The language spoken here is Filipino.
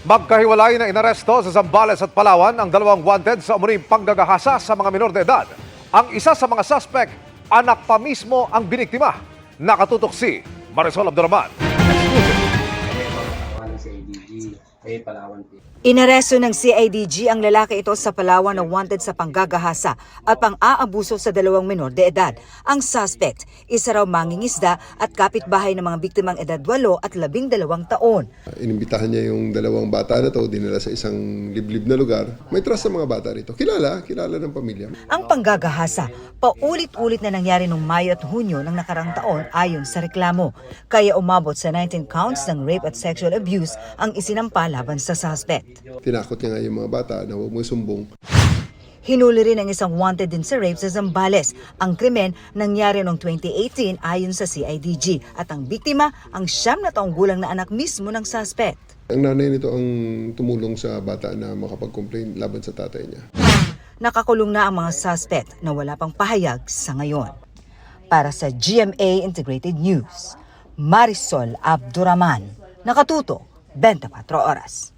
Magkahiwalay na inaresto sa Zambales at Palawan ang dalawang wanted sa umuring panggagahasa sa mga minor de edad. Ang isa sa mga suspect, anak pa mismo ang biniktima. Nakatutok si Marisol Abdurrahman. Inaresto ng CIDG ang lalaki ito sa Palawan na wanted sa panggagahasa at pang-aabuso sa dalawang minor de edad. Ang suspect, isa raw mangingisda at kapitbahay ng mga biktimang edad 8 at 12 taon. Inimbitahan niya yung dalawang bata na to, dinala sa isang liblib na lugar. May trust sa mga bata rito. Kilala ng pamilya. Ang panggagahasa, paulit-ulit na nangyari noong Mayo at Hunyo ng nakarang taon ayon sa reklamo. Kaya umabot sa 19 counts ng rape at sexual abuse ang isinampa laban sa suspect. Tinakot niya nga yung mga bata na huwag mo sumbong. Hinuli rin ang isang wanted din sa rape sa Zambales. Ang krimen nangyari noong 2018 ayon sa CIDG at ang biktima ang 9 na taong gulang na anak mismo ng suspect. Ang nanay nito ang tumulong sa bata na makapag-complain laban sa tatay niya. Nakakulong na ang mga suspect na wala pang pahayag sa ngayon. Para sa GMA Integrated News, Marisol Abdurrahman, nakatuto 24 oras.